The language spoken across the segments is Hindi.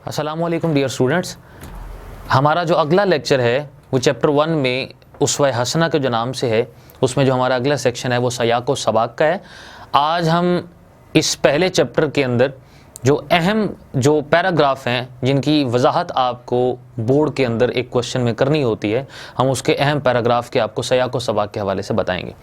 अस्सलामुअलैकुम डियर स्टूडेंट्स, हमारा जो अगला लेक्चर है वो चैप्टर 1 में उसवा हसना के जो नाम से है, उसमें जो हमारा अगला सेक्शन है वो सयाक व सबाक का है। आज हम इस पहले चैप्टर के अंदर जो अहम जो पैराग्राफ हैं जिनकी वजाहत आपको बोर्ड के अंदर एक क्वेश्चन में करनी होती है, हम उसके अहम पैराग्राफ के आपको सयाक व सबाक के हवाले से बताएंगे।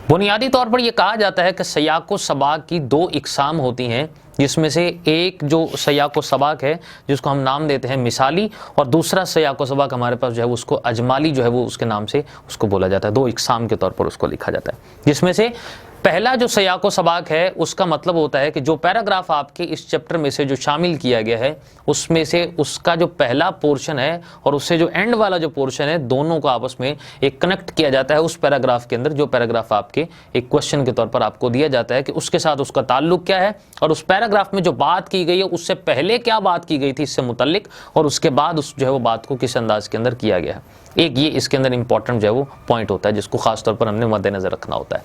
बुनियादी तौर पर यह कहा जाता है कि सयाक व सबाक की दो इकसाम होती हैं, जिसमें से एक जो सयाक व सबाक है जिसको हम नाम देते हैं मिसाली, और दूसरा सयाक व सबाक हमारे पास जो है उसको अजमाली जो है वो उसके नाम से उसको बोला जाता है। दो इकसाम के तौर पर उसको लिखा जाता है, जिसमें से पहला जो सयाक व सबाक है उसका मतलब होता है कि जो पैराग्राफ आपके इस चैप्टर में से जो शामिल किया गया है उसमें से उसका जो पहला पोर्शन है और उससे जो एंड वाला जो पोर्शन है, दोनों को आपस में एक कनेक्ट किया जाता है उस पैराग्राफ के अंदर। जो पैराग्राफ आपके एक क्वेश्चन के तौर पर आपको दिया जाता है कि उसके साथ उसका ताल्लुक क्या है और उस पैराग्राफ में जो बात की गई है उससे पहले क्या बात की गई थी इससे मुतल्लिक, और उसके बाद उस जो है वो बात को किस अंदाज के अंदर किया गया है। एक ये इसके अंदर इंपॉर्टेंट जो है वो पॉइंट होता है जिसको खास तौर पर हमने मद्देनजर रखना होता है।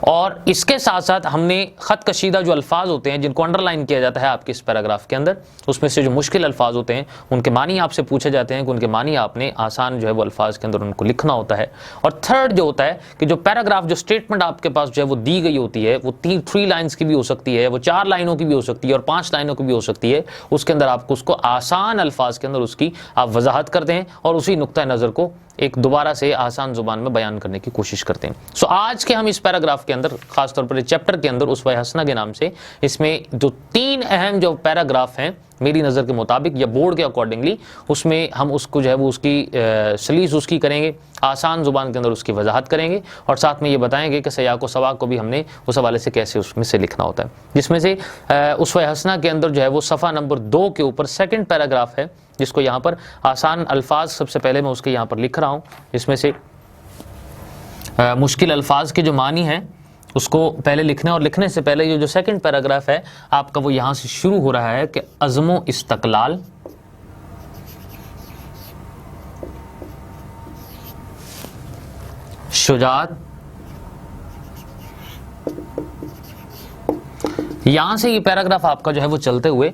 और इसके साथ साथ हमने खत कशीदा जो अल्फाज होते हैं जिनको अंडरलाइन किया जाता है आपके इस पैराग्राफ के अंदर, उसमें से जो मुश्किल अल्फाज होते हैं उनके मानी आपसे पूछे जाते हैं कि उनके मानी आपने आसान जो है वो अल्फाज के अंदर उनको लिखना होता है। और थर्ड जो होता है कि जो पैराग्राफ जो स्टेटमेंट आपके पास जो है वो दी गई होती है वो 3 लाइन्स की भी हो सकती है, वो 4 लाइनों की भी हो सकती है और 5 लाइनों की भी हो सकती है। उसके अंदर आपको उसको आसान अल्फाज के अंदर उसकी आप वजाहत करते हैं और उसी नुक्ता नज़र को एक दोबारा से आसान जुबान में बयान करने की कोशिश करते हैं। सो आज के हम इस पैराग्राफ के अंदर खासतौर पर चैप्टर के अंदर उसवा हसना के नाम से इसमें जो 3 अहम जो पैराग्राफ हैं मेरी नज़र के मुताबिक या बोर्ड के अकॉर्डिंगली, उसमें हम उसको जो है वो उसकी सलीस उसकी करेंगे, आसान जुबान के अंदर उसकी वजाहत करेंगे और साथ में ये बताएंगे कि सयाक व सबाक को भी हमने उस हवाले से कैसे उसमें से लिखना होता है। जिसमें से उसवा हसना के अंदर जो है वो सफ़ा नंबर 2 के ऊपर सेकंड पैराग्राफ है जिसको यहाँ पर आसान अल्फाज सबसे पहले मैं उसके यहाँ पर लिख रहा हूँ। इसमें से मुश्किल अल्फाज के जो मानी हैं उसको पहले लिखने, और लिखने से पहले ये जो सेकंड पैराग्राफ है आपका वो यहाँ से शुरू हो रहा है कि अज़्मो इस्तक़लाल, शुजाअत, यहाँ से ये पैराग्राफ आपका जो है वो चलते हुए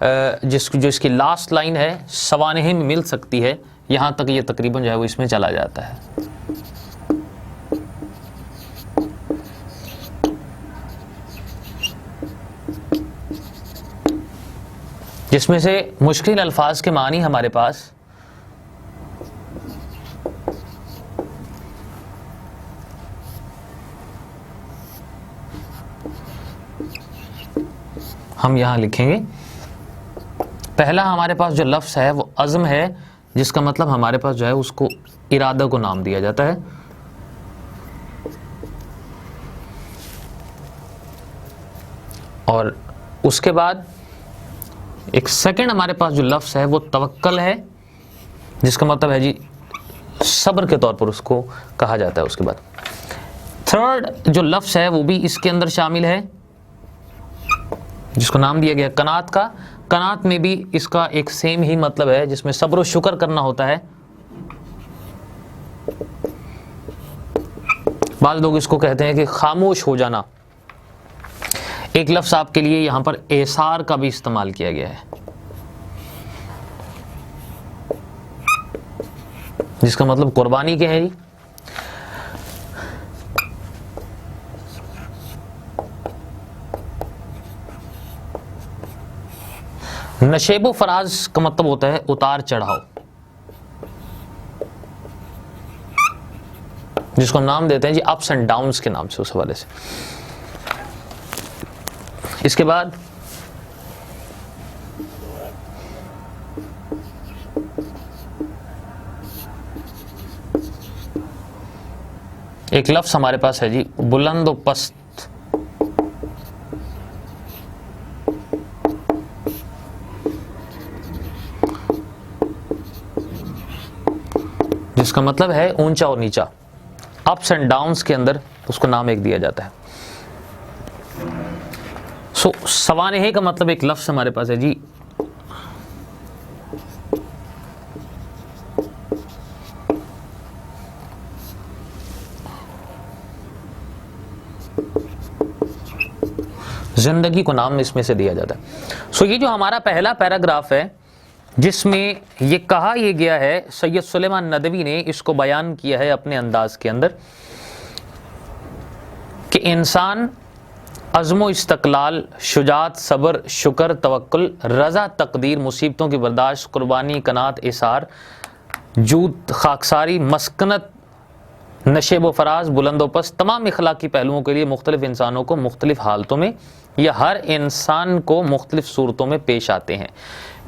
जो इसकी लास्ट लाइन है सवानेह में मिल सकती है, यहाँ तक ये तकरीबन जो है वो इसमें चला जाता है। जिसमें से मुश्किल अल्फाज के मानी हमारे पास हम यहां लिखेंगे। पहला हमारे पास जो लफ्ज़ है वो अज़्म है, जिसका मतलब हमारे पास जो है उसको इरादा को नाम दिया जाता है। और उसके बाद एक सेकंड हमारे पास जो लफ्ज़ है वो तवक्कल है, जिसका मतलब है जी सब्र के तौर पर उसको कहा जाता है। उसके बाद थर्ड जो लफ्ज़ है वो भी इसके अंदर शामिल है जिसको नाम दिया गया कनात का। कनात में भी इसका एक सेम ही मतलब है जिसमें सब्र और शुक्र करना होता है। बाद लोग इसको कहते हैं कि खामोश हो जाना। एक लफ्ज़ आपके लिए यहां पर एसार का भी इस्तेमाल किया गया है, जिसका मतलब कुर्बानी के है जी। नशेबो फराज का मतलब होता है उतार चढ़ाव, जिसको हम नाम देते हैं जी अप्स एंड डाउन्स के नाम से उस हवाले से। इसके बाद एक लफ्ज़ हमारे पास है जी बुलंद व पस्त, जिसका मतलब है ऊंचा और नीचा। अप्स एंड डाउन्स के अंदर उसको नाम एक दिया जाता है। सो सवानेह का मतलब एक लफ्ज़ हमारे पास है जी जिंदगी को नाम इसमें से दिया जाता है। सो ये जो हमारा पहला पैराग्राफ है जिसमें ये कहा यह गया है, सैयद सुलेमान नदवी ने इसको बयान किया है अपने अंदाज के अंदर, कि इंसान अज़्म इस्तक़लाल, शुजात, सब्र, शुक्र, तवक्कुल, रज़ा तकदीर, मुसीबतों की बर्दाश्त, कुर्बानी, कनात, इसार, जूद, खाकसारी, मस्कनत, नशेब व फराज, बुलंदोपस, तमाम इखलाकी पहलुओं के लिए मुख्तलिफ इंसानों को मुख्तलिफ हालतों में या हर इंसान को मुख्तलिफ सूरतों में पेश आते हैं।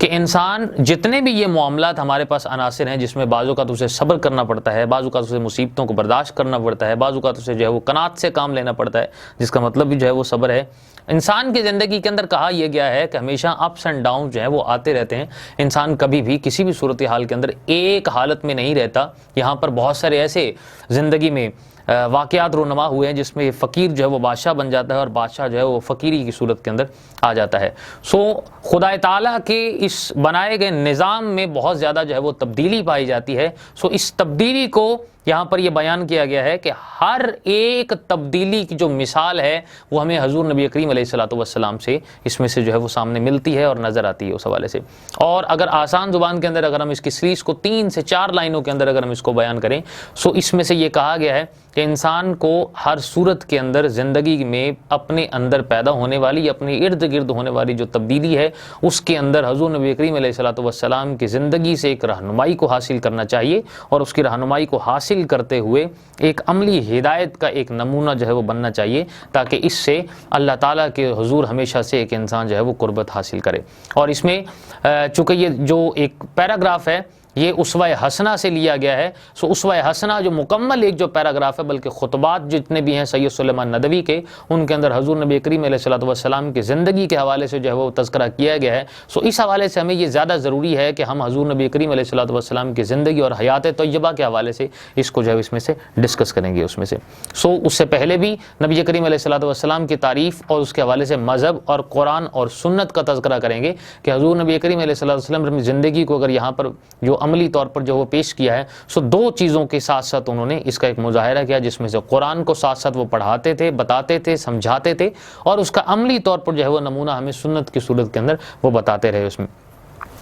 कि इंसान जितने भी ये मामलात हमारे पास अनासिर हैं, जिसमें बाज़ औक़ात उसे सब्र करना पड़ता है, बाज़ औक़ात उसे मुसीबतों को बर्दाश्त करना पड़ता है, बाज़ औक़ात उसे जो है वो कनात से काम लेना पड़ता है, जिसका मतलब भी जो है वो सब्र है। इंसान की ज़िंदगी के अंदर कहा यह गया है कि हमेशा अप्स एंड डाउन जो है वो आते रहते हैं। इंसान कभी भी किसी भी सूरत हाल के अंदर एक हालत में नहीं रहता। यहाँ पर बहुत सारे ऐसे ज़िंदगी में वाक़यात रुनमा हुए हैं जिसमें फ़कीर जो है वो बादशाह बन जाता है और बादशाह जो है वो फ़कीरी की सूरत के अंदर आ जाता है। सो खुदा ताला के इस बनाए गए निज़ाम में बहुत ज़्यादा जो है वो तब्दीली पाई जाती है। सो इस तब्दीली को यहाँ पर यह बयान किया गया है कि हर एक तब्दीली की जो मिसाल है वो हमें हजूर नबी करीम अलैहिस्सलातु वस्सलाम से इसमें से जो है वो सामने मिलती है और नज़र आती है उस हवाले से। और अगर आसान ज़ुबान के अंदर अगर हम इसकी सीरीज़ को 3 से 4 लाइनों के अंदर अगर हम इसको बयान करें, सो इसमें से ये कहा गया है कि इंसान को हर सूरत के अंदर ज़िंदगी में अपने अंदर पैदा होने वाली, अपने इर्द गिर्द होने वाली जो तब्दीली है, उसके अंदर हजूर नबी करीम अलैहिस्सलातु वस्सलाम की ज़िंदगी से एक रहनुमाई को हासिल करना चाहिए और उसकी रहनुमाई को हासिल करते हुए एक अमली हिदायत का एक नमूना जो है वो बनना चाहिए, ताकि इससे अल्लाह ताला के हुजूर हमेशा से एक इंसान जो है वो कुर्बत हासिल करे। और इसमें चूँकि ये जो एक पैराग्राफ है ये उसवा हसना से लिया गया है। सो उसवा हसना जो मुकम्मल एक जो पैराग्राफ है, बल्कि खुतबात जितने भी हैं सैयद सुलेमान नदवी के, उनके अंदर हजूर नबी करीम अलैहिस्सलातु वस्सलाम की ज़िंदगी के हवाले से जो है वो तज़किरा किया गया है। सो इस हवाले से हमें ये ज़्यादा ज़रूरी है कि हम हजूर नबी करीम अलैहिस्सलातु वस्सलाम की ज़िंदगी और हयात तय्यबा के हवाले से इसको जो है इसमें से डिस्कस करेंगे उसमें से। सो उससे पहले भी नबी करीम अलैहिस्सलातु वस्सलाम की तारीफ़ और उसके हवाले से मज़हब और कुरान और सुन्नत का तज़किरा करेंगे कि हजूर नबी करीम अलैहिस्सलातु वस्सलाम अपनी ज़िंदगी को अगर यहाँ पर जो अमली तौर पर जो वो पेश किया है, सो 2 चीज़ों के साथ साथ उन्होंने इसका एक मुजाहिरा किया, जिसमें से कुरान को साथ साथ वो पढ़ाते थे, बताते थे, समझाते थे, और उसका अमली तौर पर जो है वो नमूना हमें सुन्नत की सूरत के अंदर वो बताते रहे उसमें।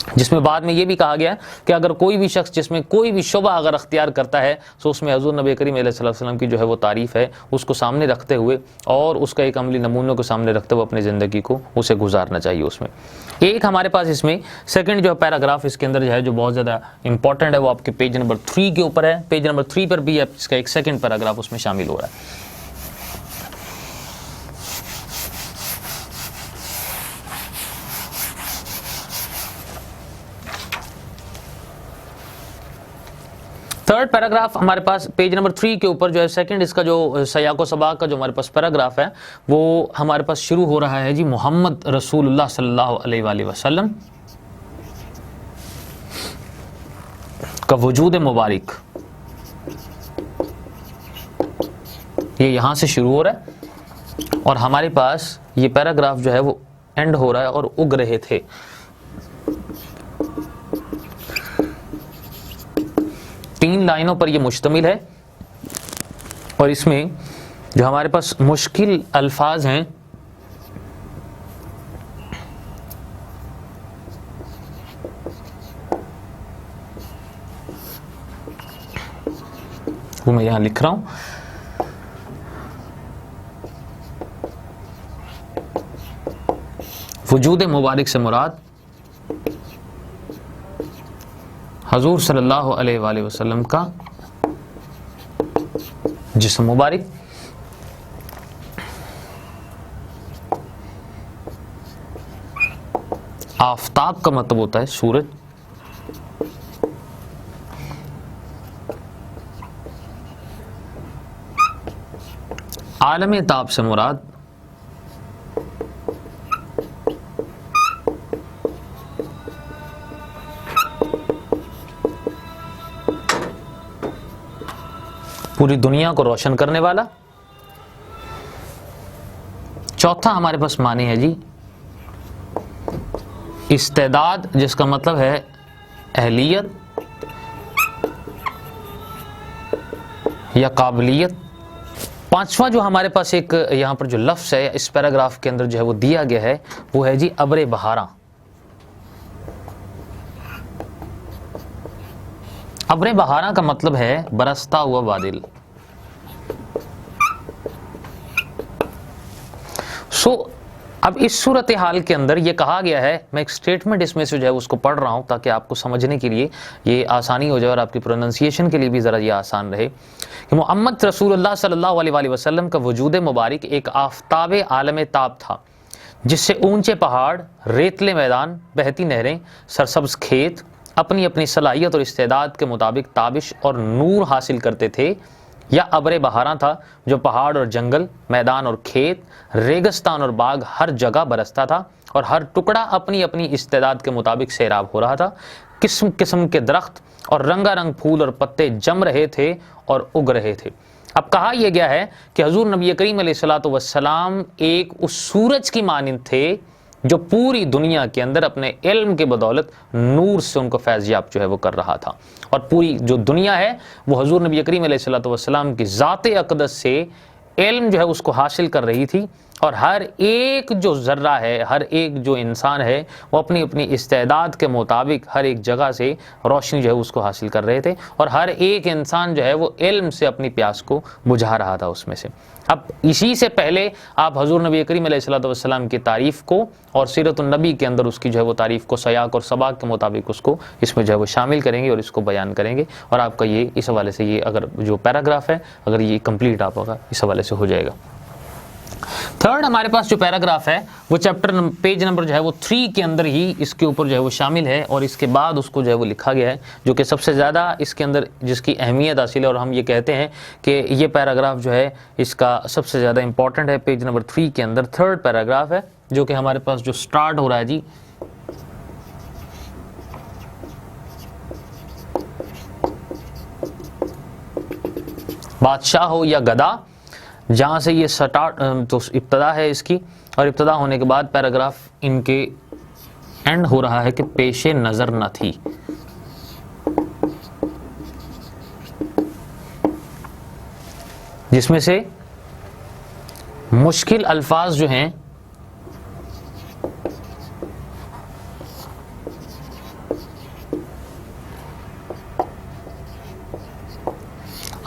जिसमें बाद में ये भी कहा गया कि अगर कोई भी शख्स जिसमें कोई भी शुबा अगर अख्तियार करता है, तो उसमें हजूर नबी करीम अलैहिस्सलाम की जो है वो तारीफ़ है उसको सामने रखते हुए और उसका एक अमली नमूनों को सामने रखते हुए अपनी ज़िंदगी को उसे गुजारना चाहिए उसमें। एक हमारे पास इसमें सेकंड जो पैराग्राफ इसके अंदर जो है जो बहुत ज़्यादा इंपॉर्टेंट है, वो आपके पेज नंबर 3 के ऊपर है। पेज नंबर 3 पर भी इसका एक सेकंड पैराग्राफ उसमें शामिल हो रहा है। थर्ड पैराग्राफ हमारे पास पेज नंबर 3 के ऊपर जो है सेकंड इसका जो सयाको सबाक का जो हमारे पास पैराग्राफ है वो हमारे पास शुरू हो रहा है जी, मोहम्मद रसूलुल्लाह सल्लल्लाहु अलैहि वसल्लम का वजूद मुबारक। ये यहाँ से शुरू हो रहा है और हमारे पास ये पैराग्राफ जो है वो एंड हो रहा है और उग रहे थे। तीन लाइनों पर यह मुश्तमिल है और इसमें जो हमारे पास मुश्किल अल्फाज हैं वो मैं यहां लिख रहा हूं। वजूद मुबारक से मुराद हजूर सल्लल्लाहु अलैहि वसल्लम का जिस्म मुबारक, आफताब का मतलब होता है सूरज, आलम ताब से मुराद पूरी दुनिया को रोशन करने वाला। चौथा हमारे पास मानी है जी इस्तेदाद, जिसका मतलब है अहलियत या काबिलियत। पांचवा जो हमारे पास एक यहां पर जो लफ्ज़ है इस पैराग्राफ के अंदर जो है वो दिया गया है वो है जी अब्र बहारा। अब्र बहारा का मतलब है बरसता हुआ बादल। अब इस सूरत हाल के अंदर ये कहा गया है, मैं एक स्टेटमेंट इसमें से जो है उसको पढ़ रहा हूँ ताकि आपको समझने के लिए ये आसानी हो जाए और आपकी प्रोनाउंसिएशन के लिए भी ज़रा ये आसान रहे कि मोहम्मद रसूलुल्लाह सल्लल्लाहु अलैहि वसल्लम का वजूद मुबारक एक आफताब आलम ताब था, जिससे ऊंचे पहाड़, रेतले मैदान, बहती नहरें, सरसब्ज खेत अपनी अपनी सलाहियत और इस्तेदाद के मुताबिक ताबिश और नूर हासिल करते थे, या अब्र बहारा था जो पहाड़ और जंगल, मैदान और खेत, रेगिस्तान और बाग हर जगह बरसता था और हर टुकड़ा अपनी अपनी इस्तेदाद के मुताबिक सैराब हो रहा था। किस्म किस्म के दरख्त और रंगारंग फूल और पत्ते जम रहे थे और उग रहे थे। अब कहा यह गया है कि हजूर नबी करीम अलैहिस्सलातु वस्सलाम एक उस सूरज की मानिंद थे जो पूरी दुनिया के अंदर अपने इल्म के बदौलत नूर से उनको फैज़याब जो है वो कर रहा था, और पूरी जो दुनिया है वो हजूर नबी करीम अलैहिस्सलातु वस्सलाम की ज़ाते अक़दस से इल्म जो है उसको हासिल कर रही थी, और हर एक जो ज़र्रा है, हर एक जो इंसान है वो अपनी अपनी इस्तेदाद के मुताबिक हर एक जगह से रोशनी जो है उसको हासिल कर रहे थे, और हर एक इंसान जो है वो इल्म से अपनी प्यास को बुझा रहा था उसमें से। अब इसी से पहले आप हजूर नबी करीम अलैहिस्सलातु वस्सलाम की तारीफ़ को और सीरतुन नबी के अंदर उसकी जो है वो तारीफ़ को सयाक और सबाक के मुताबिक उसको इसमें जो है वो शामिल करेंगे और इसको बयान करेंगे, और आपका ये इस हवाले से ये अगर जो पैराग्राफ है अगर ये कंप्लीट आपका इस हवाले से हो जाएगा। थर्ड हमारे पास जो पैराग्राफ है वो चैप्टर पेज नंबर जो है वो 3 के अंदर ही इसके ऊपर जो है वो शामिल है, और इसके बाद उसको जो है वो लिखा गया है जो कि सबसे ज़्यादा इसके अंदर जिसकी अहमियत हासिल है, और हम ये कहते हैं कि ये पैराग्राफ जो है इसका सबसे ज़्यादा इंपॉर्टेंट है। पेज नंबर 3 के अंदर थर्ड पैराग्राफ है जो कि हमारे पास जो स्टार्ट हो रहा है जी, बादशाह हो या गदा, जहाँ से ये स्टार्ट तो इब्तदा है इसकी, और इब्तदा होने के बाद पैराग्राफ इनके एंड हो रहा है कि पेशे नज़र न थी। जिसमें से मुश्किल अल्फाज जो हैं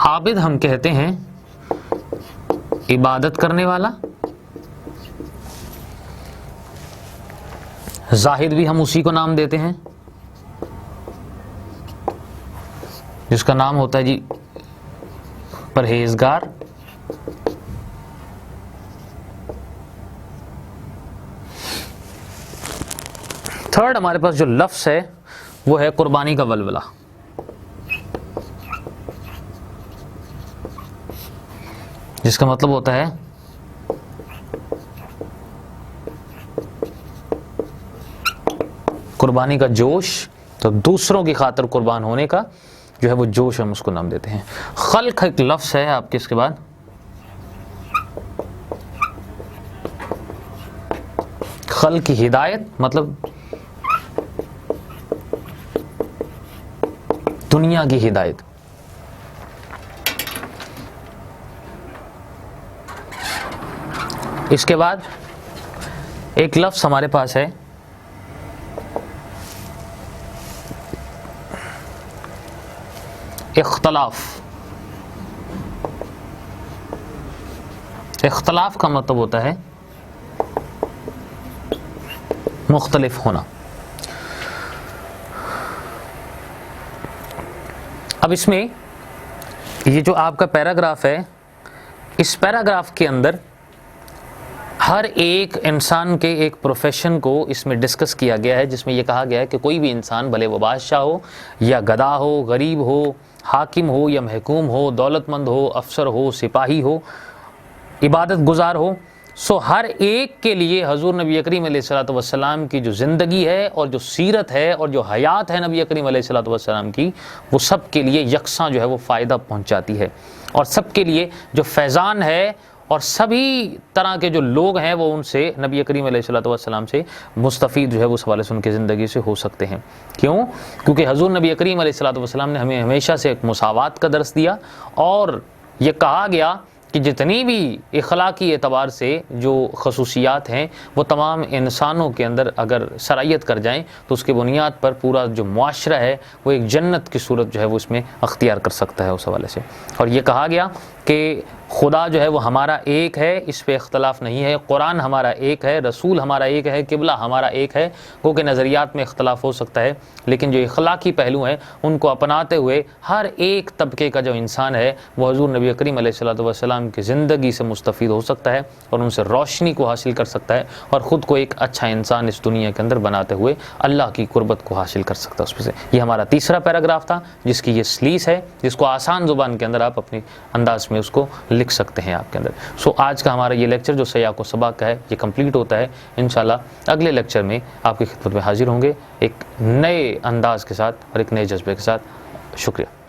आबिद हम कहते हैं इबादत करने वाला, जाहिद भी हम उसी को नाम देते हैं जिसका नाम होता है जी परहेजगार। थर्ड हमारे पास जो लफ्ज़ है वो है कुर्बानी का वलवला, जिसका मतलब होता है कुर्बानी का जोश, तो दूसरों की खातिर कुर्बान होने का जो है वो जोश हम उसको नाम देते हैं। खल्क एक लफ्ज़ है आपके, इसके बाद खल्क की हिदायत मतलब दुनिया की हिदायत। इसके बाद एक लफ्ज़ हमारे पास है इख्तलाफ। इख्तलाफ का मतलब होता है मुख्तलिफ होना। अब इसमें ये जो आपका पैराग्राफ है, इस पैराग्राफ के अंदर हर एक इंसान के एक प्रोफेशन को इसमें डिस्कस किया गया है, जिसमें यह कहा गया है कि कोई भी इंसान भले वो बादशाह हो या गधा हो, गरीब हो, हाकिम हो या महकूम हो, दौलतमंद हो, अफसर हो, सिपाही हो, इबादत गुजार हो, सो हर एक के लिए हजूर नबी करीम अलैहिस्सलातु वस्सलाम की जो ज़िंदगी है और जो सीरत है और जो हयात है नबी करीम अलैहिस्सलातु वस्सलाम की, वो सब के लिए यकसां जो है वो फ़ायदा पहुँचाती है, और सब के लिए जो फैज़ान है और सभी तरह के जो लोग हैं वो उनसे नबी करीम अलैहिस्सलातु वस्सलाम से मुस्तफ़ीद जो है उस हवाले से उनकी ज़िंदगी से हो सकते हैं। क्यों? क्योंकि हजूर नबी करीम अलैहिस्सलातु वस्सलाम ने हमें हमेशा से एक मुसावात का दर्स दिया, और ये कहा गया कि जितनी भी इखलाकी एतबार से जो खसूसियात हैं वो तमाम इंसानों के अंदर अगर सरायत कर जाएं तो उसके बुनियाद पर पूरा जो मुआशरा है वो एक जन्नत की सूरत जो है वो इसमें अख्तियार कर सकता है उस हवाले से। और ये कहा गया कि खुदा जो है वो हमारा एक है, इस पे इख्तलाफ नहीं है। कुरान हमारा एक है, रसूल हमारा एक है, किबला हमारा एक है। क्योंकि नज़रियात में इख्तलाफ हो सकता है, लेकिन जो इखलाकी पहलू हैं उनको अपनाते हुए हर एक तबके का जो इंसान है वो हुज़ूर नबी करीम अलैहिस्सलातु वस्सलाम की ज़िंदगी से मुस्तफ़ीद हो सकता है और उनसे रोशनी को हासिल कर सकता है और ख़ुद को एक अच्छा इंसान इस दुनिया के अंदर बनाते हुए अल्लाह की कुर्बत को हासिल कर सकता है उसमें से। ये हमारा तीसरा पैराग्राफ था जिसकी ये स्लीस है, जिसको आसान ज़ुबान के अंदर आप अपने अंदाज में उसको लिख सकते हैं आपके अंदर। सो आज का हमारा ये लेक्चर जो सयाको सबाक का है ये कंप्लीट होता है। इंशाल्लाह अगले लेक्चर में आपकी खिदमत में हाजिर होंगे एक नए अंदाज के साथ और एक नए जज्बे के साथ। शुक्रिया।